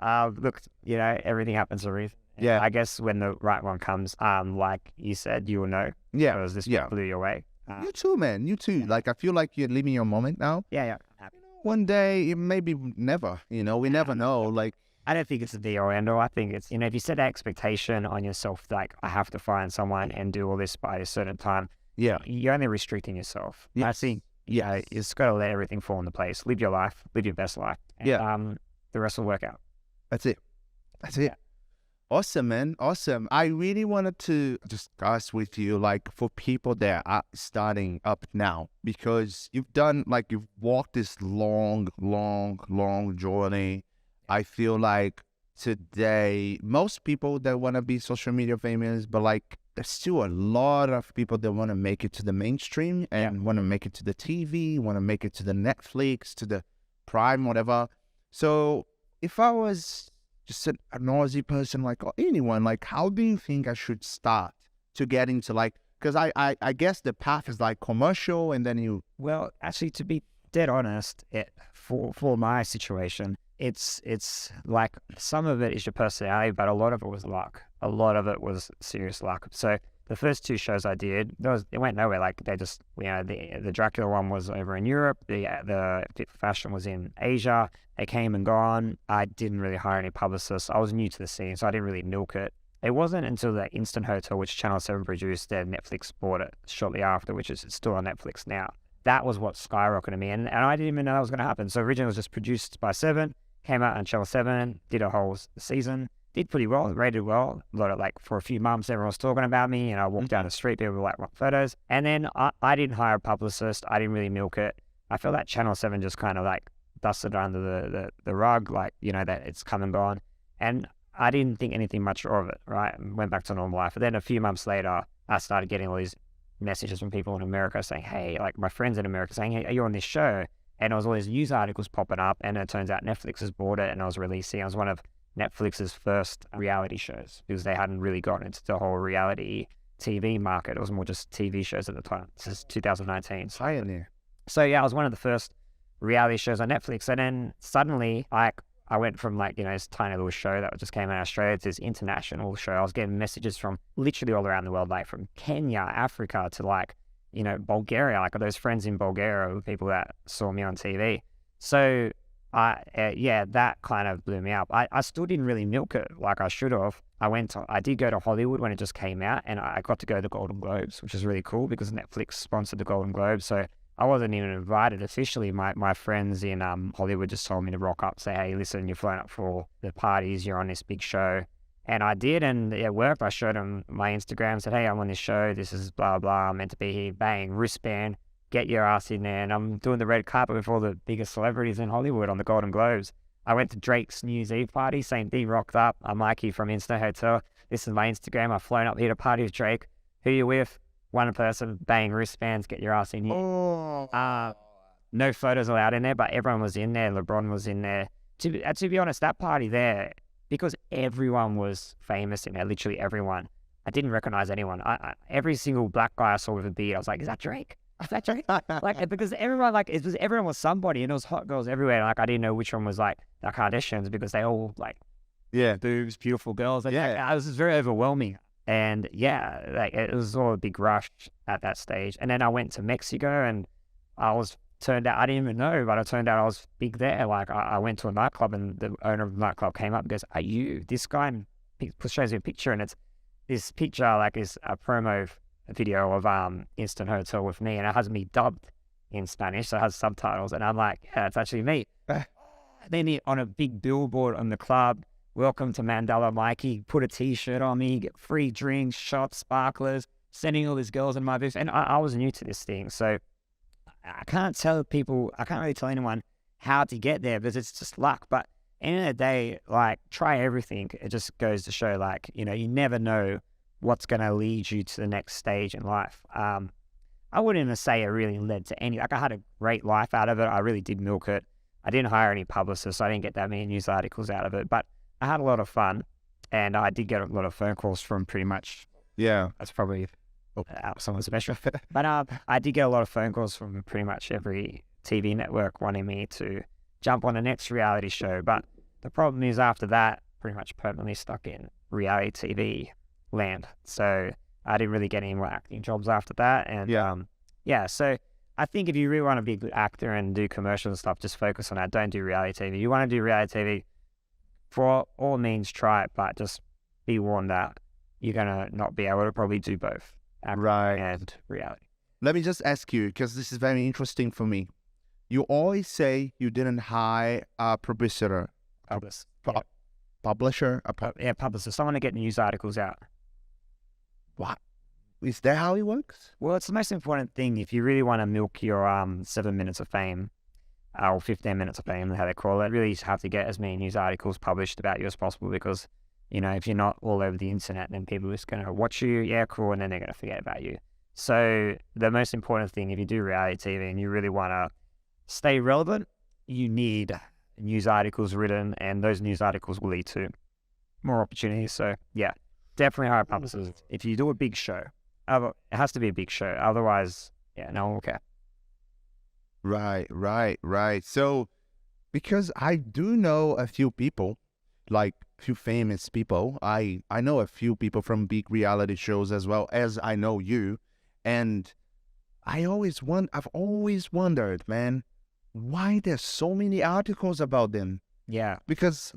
Look, everything happens for a reason. Yeah. I guess when the right one comes, like you said, you will know. Yeah. Because this blew your way. You too, man. You too. Like, I feel like you're living your moment now. Yeah. Happy. One day, maybe never. We never know. Like, I don't think it's a be or end all. I think it's, if you set an expectation on yourself, like, I have to find someone and do all this by a certain time. Yeah. You're only restricting yourself. Yes. I think, you just got to let everything fall into place. Live your life. Live your best life. And, the rest will work out. That's it. Yeah. Awesome, man. Awesome. I really wanted to discuss with you, like, for people that are starting up now, because you've walked this long journey. I feel like today, most people that want to be social media famous, but like, there's still a lot of people that want to make it to the mainstream and want to make it to the TV, want to make it to the Netflix, to the Prime, whatever. So if I was just an Aussie person, like, or anyone, like, how do you think I should start to get into, like, because I guess the path is like commercial and then you... Well, actually, to be dead honest, for my situation, it's like some of it is your personality, but a lot of it was luck. A lot of it was serious luck. So the first 2 shows I did, it went nowhere. Like, they just, the Dracula one was over in Europe. The Fit for Fashion was in Asia. They came and gone. I didn't really hire any publicists. I was new to the scene, so I didn't really milk it. It wasn't until the Instant Hotel, which Channel 7 produced, that Netflix bought it shortly after, which is still on Netflix now. That was what skyrocketed me, and I didn't even know that was going to happen. So originally it was just produced by 7, came out on Channel 7, did a whole season, did pretty well, rated well. A lot of, like, for a few months, everyone was talking about me, and I walked down the street, people were like, rock photos. And then I didn't hire a publicist. I didn't really milk it. I feel that Channel 7 just kind of, like, dusted under the rug, like, that it's come and gone. And I didn't think anything much of it, right? Went back to normal life. And then a few months later, I started getting all these messages from people in America saying, hey, like, my friends in America saying, hey, are you on this show? And there was all these news articles popping up, and it turns out Netflix has bought it, and I was one of Netflix's first reality shows, because they hadn't really gotten into the whole reality TV market. It was more just TV shows at the time. This is 2019. Pioneer. So yeah, I was one of the first reality shows on Netflix, and then suddenly, like, I went from, like, this tiny little show that just came out of Australia to this international show. I was getting messages from literally all around the world, like from Kenya, Africa to, like, Bulgaria. Like, those friends in Bulgaria were people that saw me on TV. So that kind of blew me up. I still didn't really milk it like I should have. I did go to Hollywood when it just came out, and I got to go to the Golden Globes, which is really cool because Netflix sponsored the Golden Globes. So I wasn't even invited officially. My friends in Hollywood just told me to rock up, say, hey, listen, you're flown up for the parties, you're on this big show. And I did, and it worked. I showed them my Instagram, said, hey, I'm on this show, this is blah, blah, I'm meant to be here, bang, wristband, get your ass in there. And I'm doing the red carpet with all the biggest celebrities in Hollywood on the Golden Globes. I went to Drake's New Year's Eve party, same thing, rocked up. I'm Mikey from Instant Hotel. This is my Instagram. I've flown up here to party with Drake. Who you with? One person, bang, wristbands, get your ass in here. No photos allowed in there, but everyone was in there. LeBron was in there. To be honest, that party there, because everyone was famous in there, literally everyone, I didn't recognize anyone. Every single black guy I saw with a beard, I was like, is that Drake? Is that Drake? Like, because everyone, like, everyone was somebody, and there was hot girls everywhere. Like, I didn't know which one was, like, the Kardashians, because they all, like, boobs, beautiful girls. And, like, it was just very overwhelming. And yeah, like, it was all a big rush at that stage. And then I went to Mexico, and turned out, I didn't even know, but it turned out I was big there. Like, I went to a nightclub, and the owner of the nightclub came up and goes, are you this guy? And shows me a picture, and it's this picture, like, is a promo video of Instant Hotel with me, and it has me dubbed in Spanish, so it has subtitles. And I'm like, yeah, it's actually me. Then on a big billboard on the club, welcome to Mandela Mikey, put a t-shirt on me, get free drinks, shots, sparklers, sending all these girls in my booth. And I was new to this thing, so I can't really tell anyone how to get there, because it's just luck. But at the end of the day, like, try everything. It just goes to show, like, you never know what's going to lead you to the next stage in life. I wouldn't even say it really led to any, like, I had a great life out of it. I really did milk it. I didn't hire any publicists. I didn't get that many news articles out of it, but I had a lot of fun, and I did get a lot of phone calls from pretty much, that's probably someone special, but I did get a lot of phone calls from pretty much every TV network wanting me to jump on the next reality show. But The problem is after that, pretty much permanently stuck in reality TV land. So I didn't really get any more acting jobs after that. And so I think if you really want to be a good actor and do commercials and stuff, just focus on that. Don't do reality TV. You want to do reality TV, for all means, try it, but just be warned that you're going to not be able to probably do both acting and reality. Let me just ask you, because this is very interesting for me. You always say you didn't hire a publisher. Publisher? Publisher. Someone to get news articles out. What? Is that how it works? Well, it's the most important thing. If you really want to milk your 7 minutes of fame, or 15 minutes of fame, how they call it, really have to get as many news articles published about you as possible, because, you know, if you're not all over the internet, then people are just going to watch you, yeah, cool, and then they're going to forget about you. So the most important thing, if you do reality TV and you really want to stay relevant, you need news articles written, and those news articles will lead to more opportunities. So yeah, definitely hire publicists if you do a big show. It has to be a big show. Otherwise, yeah, no one will care. Right. So, because I do know a few people, like a few famous people. I know a few people from big reality shows as well as I know you. And I've always wondered, man, why there's so many articles about them. Yeah. Because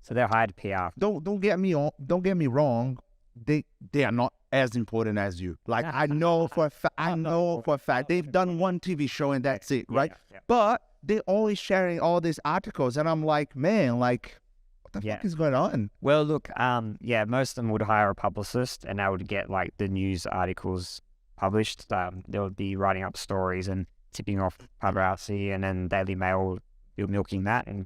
so they're hired PR. Don't get me wrong. They are not as important as you. Like I know for a fact they've done one TV show and that's it, right? Yeah. But they're always sharing all these articles, and I'm like, man, like what the fuck is going on? Well, look, most of them would hire a publicist, and they would get like the news articles published. They would be writing up stories and tipping off paparazzi, and then Daily Mail will be milking that, and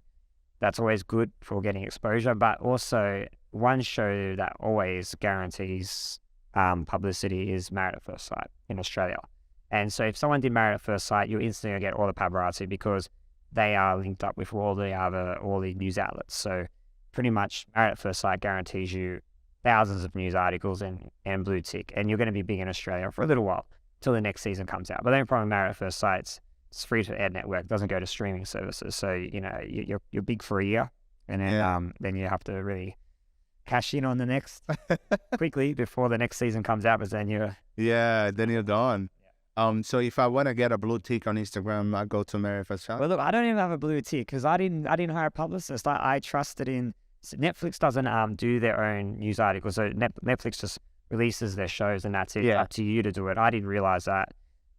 that's always good for getting exposure. But also, one show that always guarantees publicity is Married at First Sight in Australia. And so if someone did Married at First Sight, you're instantly going to get all the paparazzi because they are linked up with all the news outlets. So pretty much Married at First Sight guarantees you thousands of news articles and blue tick. And you're going to be big in Australia for a little while till the next season comes out. But then problem with Married at First Sight, it's free to air network, doesn't go to streaming services. So, you know, you're big for a year, and then you have to really cash in on the next quickly before the next season comes out, but then you're gone. So if I want to get a blue tick on Instagram, I go to Married at First Sight. Well, look, I don't even have a blue tick because I didn't hire a publicist. I trusted in Netflix. Doesn't do their own news articles, so Netflix just releases their shows, and that's it. Up to you to do it. I didn't realize that.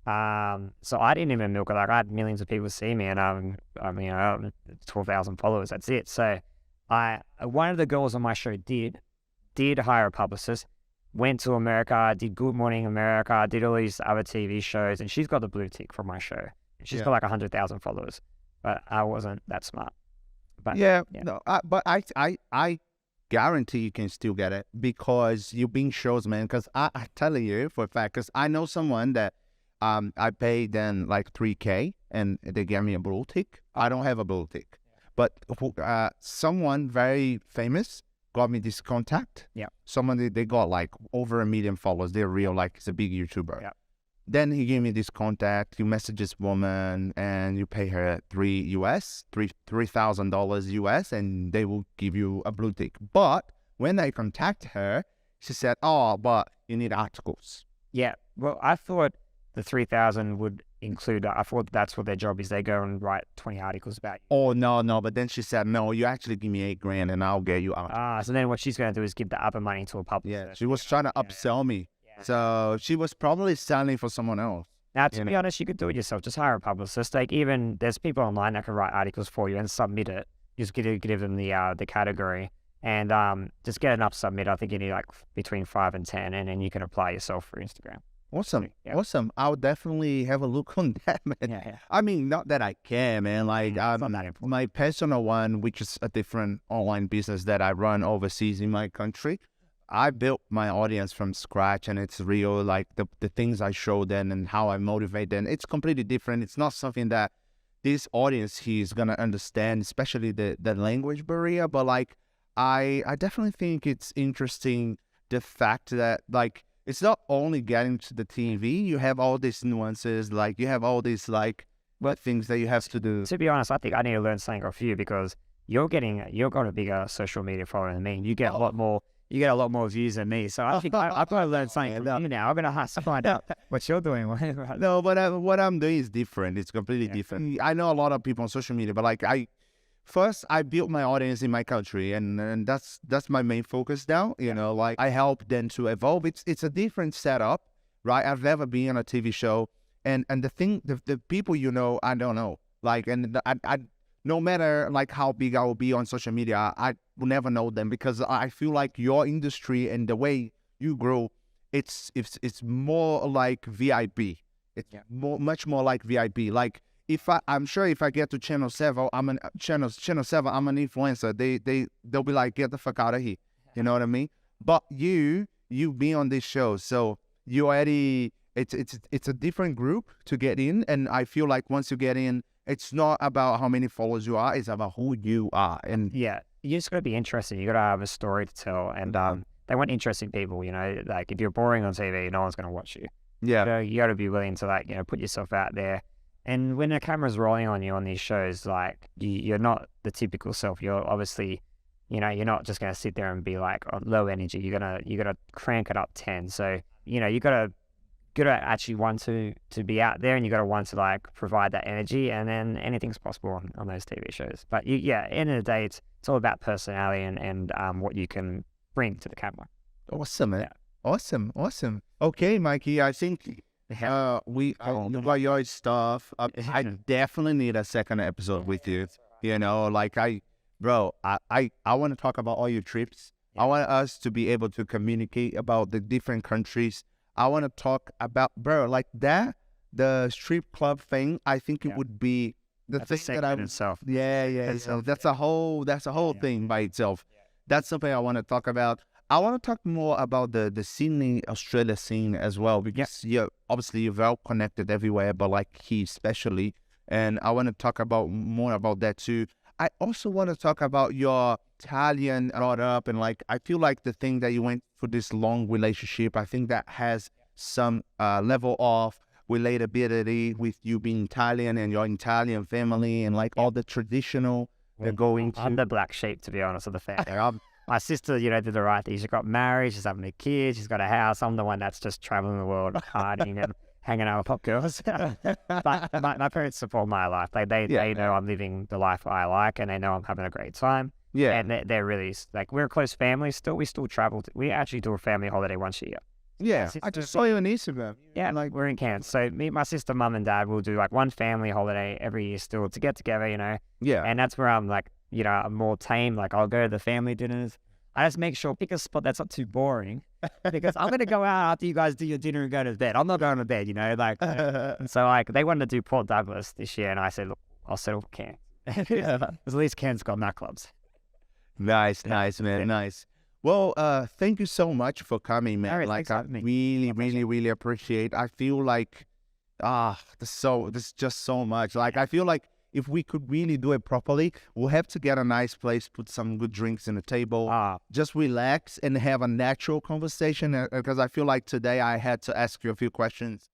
So I didn't even milk it. Like I had millions of people see me, and I mean, 12,000 followers. That's it. So one of the girls on my show did hire a publicist, went to America, did Good Morning America, did all these other TV shows, and she's got the blue tick from my show. She's got like 100,000 followers, but I wasn't that smart. But no, but I guarantee you can still get it because you've been shows, man. Because I tell you for a fact, because I know someone that I paid them like $3,000 and they gave me a blue tick. I don't have a blue tick. But someone very famous got me this contact. Yeah. Someone, they got like over 1 million followers. They're real, like it's a big YouTuber. Yeah. Then he gave me this contact. You message this woman and you pay her $3,000 US, and they will give you a blue tick. But when I contact her, she said, "Oh, but you need articles." Yeah. Well, I thought the 3,000 would include, I thought that's what their job is. They go and write 20 articles about you. Oh, no. But then she said, "No, you actually give me $8,000 and I'll get you out." So then what she's going to do is give the other money to a publisher. Yeah, she was trying to upsell me. Yeah. So she was probably selling for someone else. Now, to be honest, you could do it yourself. Just hire a publicist. Like even there's people online that can write articles for you and submit it. Just give them the category and just get enough submit. I think you need like between 5 and 10, and then you can apply yourself for Instagram. Awesome. I'll definitely have a look on that, man. Yeah. I mean, not that I can, man. Like, my personal one, which is a different online business that I run overseas in my country, I built my audience from scratch, and it's real. Like, the things I show them and how I motivate them, it's completely different. It's not something that this audience here is going to understand, especially the language barrier. But, like, I definitely think it's interesting, the fact that, like, it's not only getting to the TV. You have all these nuances, like you have all these things that you have to do. To be honest, I think I need to learn something off you because you've got a bigger social media following than me. You get a lot more views than me. So I think I've got to learn something from you now. I'm gonna have to find out what you're doing. No, but what I'm doing is different. It's completely different. I know a lot of people on social media, but like I built my audience in my country, and that's my main focus now. You know, like I help them to evolve. It's a different setup, right? I've never been on a TV show, and the people I don't know. Like, and I no matter like how big I will be on social media, I will never know them, because I feel like your industry and the way you grow, it's more like VIP. It's much more like VIP. Like I'm sure if I get to channel 7, I'm an influencer. They'll be like, get the fuck out of here. You know what I mean? But you be on this show, so you already it's a different group to get in, and I feel like once you get in, it's not about how many followers you are, it's about who you are. And yeah, you just got to be interesting. You got to have a story to tell, and they want interesting people. You know, like if you're boring on TV, no one's going to watch you. Yeah, so you got to be willing to like put yourself out there. And when the camera's rolling on you on these shows, like you're not the typical self. You're obviously, you're not just going to sit there and be like low energy. You're gonna crank it up 10. So you got to actually want to be out there, and you got to want to like provide that energy, and then anything's possible on those TV shows. But at the end of the day, it's all about personality and what you can bring to the camera. Awesome, man. Yeah. Awesome. Okay, Mikey, I think we got your stuff. I definitely need a second episode with you. Like I want to talk about all your trips. I want us to be able to communicate about the different countries. I want to talk about, like that, the strip club thing. I think it would be the thing that itself. Yeah. So that's a whole thing by itself. That's something I want to talk about. I want to talk more about the Sydney, Australia scene as well, because obviously you're well connected everywhere, but like here especially. And I want to talk more about that too. I also want to talk about your Italian brought up, and like I feel like the thing that you went for this long relationship, I think that has some level of relatability with you being Italian and your Italian family, and like all the traditional they're going to. I'm the black sheep, to be honest, of the family. My sister, did the right thing. She got married, she's having a kid, she's got a house. I'm the one that's just traveling the world, partying and hanging out with pop girls. But my parents support my life. They know I'm living the life I like, and they know I'm having a great time. Yeah. And they're really, like, we're a close family still. We still travel. We actually do a family holiday once a year. Yeah. I just saw you on Instagram. Yeah, like we're in Cairns. So me, my sister, mum and dad will do like one family holiday every year still to get together, Yeah. And that's where I'm like, I'm more tame. Like I'll go to the family dinners. I just make sure, pick a spot that's not too boring, because I'm going to go out after you guys do your dinner and go to bed. I'm not going to bed, and so like they wanted to do Port Douglas this year, and I said, look, I'll settle for Cairns. Because at least Cairns got nightclubs. Nice, man. Nice. Well, thank you so much for coming, man. Right, like I really appreciate. I feel like there's just so much. Like I feel like if we could really do it properly, we'll have to get a nice place, put some good drinks on the table, just relax and have a natural conversation. Because I feel like today I had to ask you a few questions